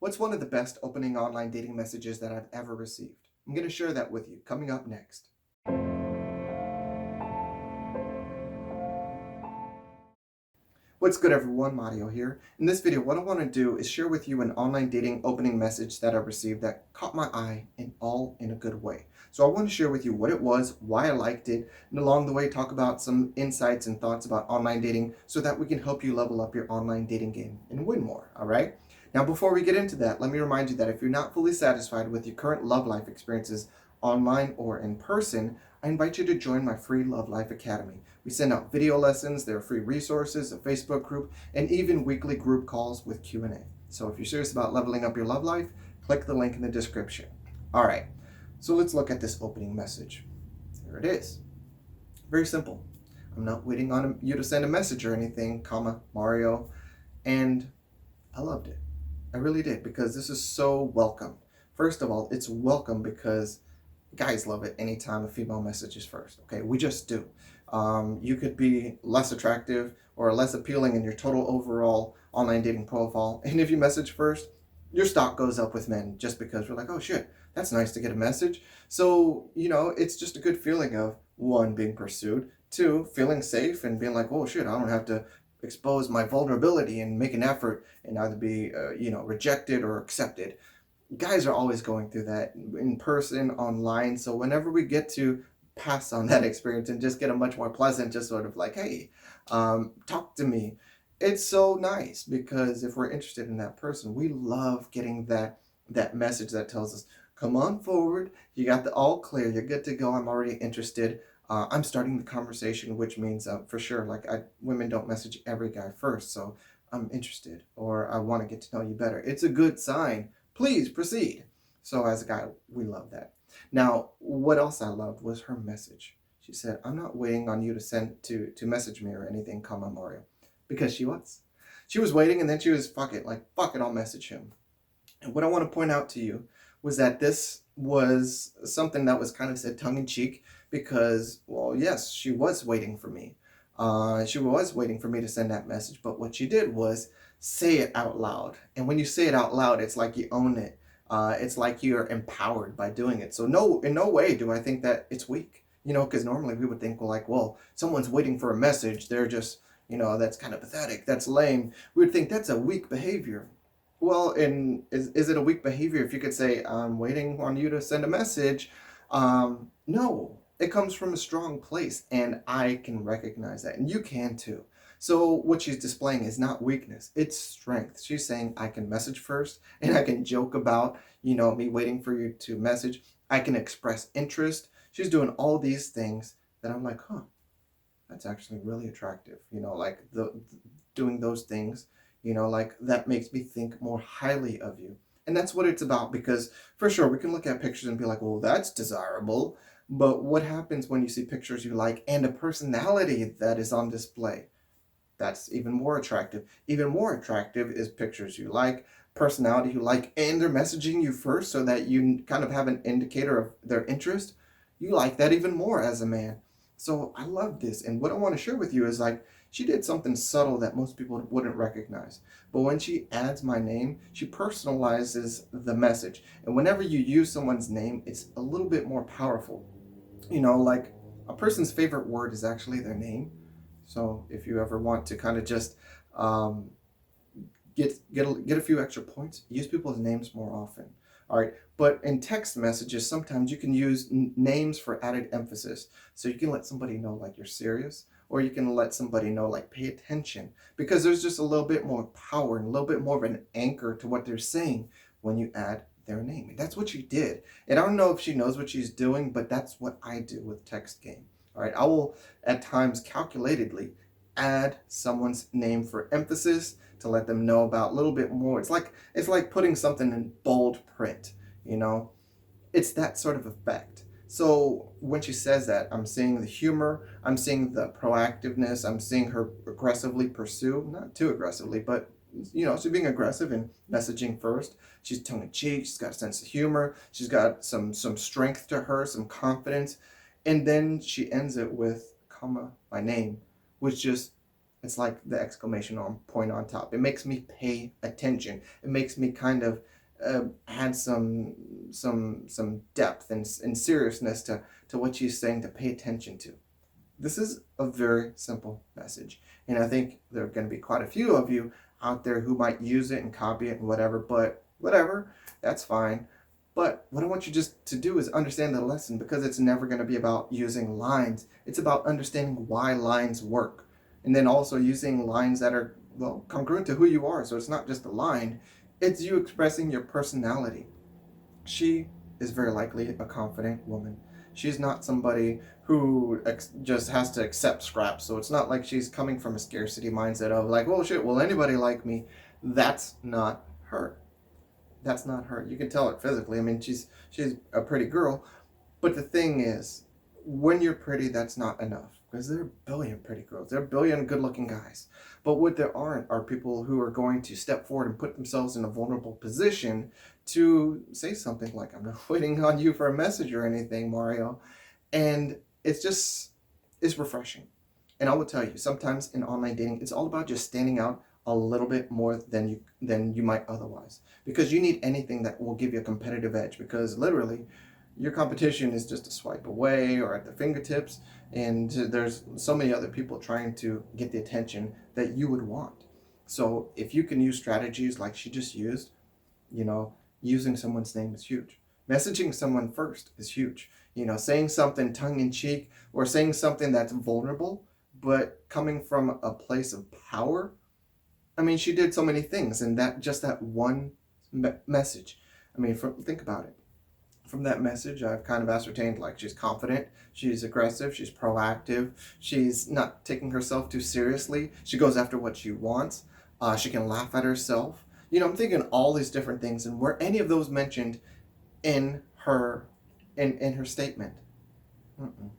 What's one of the best opening online dating messages that I've ever received? I'm going to share that with you coming up next. What's good, everyone? Mario here. In this video, what I want to do is share with you an online dating opening message that I received that caught my eye and all in a good way. So I want to share with you what it was, why I liked it, and along the way talk about some insights and thoughts about online dating so that we can help you level up your online dating game and win more, all right? Now, before we get into that, let me remind you that if you're not fully satisfied with your current love life experiences online or in person, I invite you to join my free Love Life Academy. We send out video lessons, there are free resources, a Facebook group, and even weekly group calls with Q&A. So if you're serious about leveling up your love life, click the link in the description. All right, so let's look at this opening message. There it is. Very simple. I'm not waiting on you to send a message or anything, comma, Mario. And I loved it. I really did, because this is so welcome. First of all, it's welcome because guys love it anytime a female messages first. Okay, we just do. You could be less attractive or less appealing in your total overall online dating profile, and if you message first, your stock goes up with men just because we're like, oh shit, that's nice to get a message. So it's just a good feeling of one, being pursued, two, feeling safe and being like, oh shit, I don't have to expose my vulnerability and make an effort and either be rejected or accepted. Guys are always going through that in person, online. So whenever we get to pass on that experience and just get a much more pleasant, just sort of like, hey, talk to me, it's so nice, because if we're interested in that person, we love getting that message that tells us, come on forward, you got the all clear, you're good to go, I'm already interested. I'm starting the conversation, which means for sure, like women don't message every guy first, so I'm interested or I want to get to know you better. It's a good sign. Please proceed. So as a guy, we love that. Now, what else I loved was her message. She said, I'm not waiting on you to send to message me or anything, comma Mario. Because she was. She was waiting, and then she was fuck it, I'll message him. And what I want to point out to you was that this was something that was kind of said tongue in cheek, because, well, yes, she was waiting for me. She was waiting for me to send that message, but what she did was say it out loud. And when you say it out loud, it's like you own it. It's like you're empowered by doing it. So no, in no way do I think that it's weak. Because normally we would think, well, someone's waiting for a message. They're just, that's kind of pathetic. That's lame. We would think that's a weak behavior. Well, is it a weak behavior if you could say, I'm waiting on you to send a message? No, it comes from a strong place, and I can recognize that, and you can too. So what she's displaying is not weakness, it's strength. She's saying, I can message first, and I can joke about, me waiting for you to message. I can express interest. She's doing all these things that I'm like, huh, that's actually really attractive. Like doing those things, like that makes me think more highly of you. And that's what it's about, because for sure we can look at pictures and be like, well, that's desirable. But what happens when you see pictures you like and a personality that is on display? That's even more attractive. Even more attractive is pictures you like, personality you like, and they're messaging you first so that you kind of have an indicator of their interest. You like that even more as a man. So I love this. And what I want to share with you is like, she did something subtle that most people wouldn't recognize. But when she adds my name, she personalizes the message. And whenever you use someone's name, it's a little bit more powerful. Like a person's favorite word is actually their name. So if you ever want to kind of just um, get a few extra points, use people's names more often. All right, but in text messages, sometimes you can use names for added emphasis. So you can let somebody know like you're serious, or you can let somebody know like pay attention, because there's just a little bit more power and a little bit more of an anchor to what they're saying when you add their name. And that's what she did. And I don't know if she knows what she's doing, but that's what I do with text game. All right, I will at times calculatedly add someone's name for emphasis to let them know about a little bit more. It's like putting something in bold print, you know? It's that sort of effect. So when she says that, I'm seeing the humor, I'm seeing the proactiveness, I'm seeing her aggressively pursue, not too aggressively, but she's being aggressive and messaging first. She's tongue in cheek, she's got a sense of humor, she's got some strength to her, some confidence. And then she ends it with comma my name, which just It's like the exclamation on point on top. It makes me pay attention. It makes me kind of add some depth and seriousness to what she's saying, to pay attention to. This is a very simple message, and I think there are going to be quite a few of you out there who might use it and copy it and whatever, but whatever, that's fine. But what I want you just to do is understand the lesson, because it's never going to be about using lines. It's about understanding why lines work, and then also using lines that are, well, congruent to who you are. So it's not just a line, it's you expressing your personality. She is very likely a confident woman. She's not somebody who just has to accept scraps. So it's not like she's coming from a scarcity mindset of like, oh shit, will anybody like me? That's not her. That's not her. You can tell it physically. I mean, she's a pretty girl, but the thing is, when you're pretty, that's not enough, because there are a billion pretty girls. There are a billion good-looking guys. But what there aren't are people who are going to step forward and put themselves in a vulnerable position to say something like, "I'm not waiting on you for a message or anything, Mario." And it's refreshing. And I will tell you, sometimes in online dating, it's all about just standing out a little bit more than you might otherwise, because you need anything that will give you a competitive edge, because literally your competition is just a swipe away or at the fingertips, and there's so many other people trying to get the attention that you would want. So if you can use strategies like she just used, using someone's name is huge. Messaging someone first is huge. Saying something tongue in cheek, or saying something that's vulnerable but coming from a place of power. I mean, she did so many things, and that one message. I mean, think about it. From that message, I've kind of ascertained, like, she's confident, she's aggressive, she's proactive, she's not taking herself too seriously, she goes after what she wants, she can laugh at herself. I'm thinking all these different things, and were any of those mentioned in her in her statement? Mm-mm.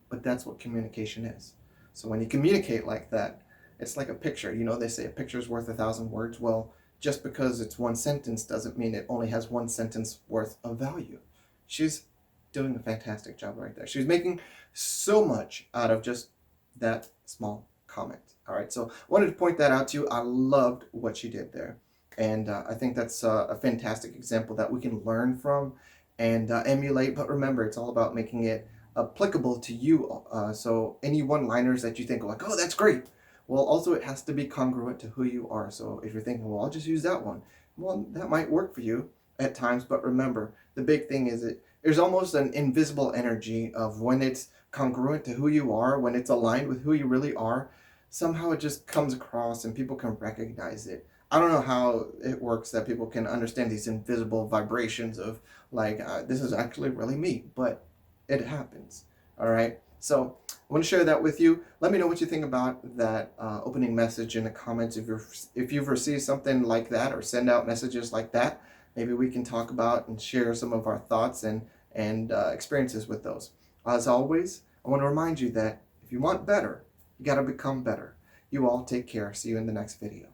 But that's what communication is. So when you communicate like that, it's like a picture. They say a picture is worth 1,000 words. Well, just because it's one sentence doesn't mean it only has one sentence worth of value. She's doing a fantastic job right there. She's making so much out of just that small comment. All right, so I wanted to point that out to you. I loved what she did there. And I think that's a fantastic example that we can learn from and emulate. But remember, it's all about making it applicable to you. So any one-liners that you think like, oh, that's great. Well, also it has to be congruent to who you are. So if you're thinking, well, I'll just use that one. Well, that might work for you at times. But remember, the big thing is there's almost an invisible energy of when it's congruent to who you are, when it's aligned with who you really are, somehow it just comes across and people can recognize it. I don't know how it works that people can understand these invisible vibrations of like, this is actually really me, but it happens. All right. So I want to share that with you. Let me know what you think about that opening message in the comments. If you've received something like that, or send out messages like that, maybe we can talk about and share some of our thoughts and experiences with those. As always, I want to remind you that if you want better, you got to become better. You all take care. See you in the next video.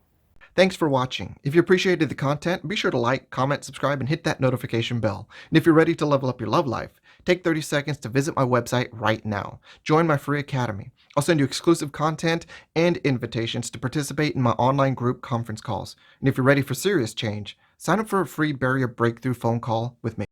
Thanks for watching. If you appreciated the content, be sure to like, comment, subscribe, and hit that notification bell. And if you're ready to level up your love life, take 30 seconds to visit my website right now. Join my free academy. I'll send you exclusive content and invitations to participate in my online group conference calls. And if you're ready for serious change, sign up for a free barrier breakthrough phone call with me.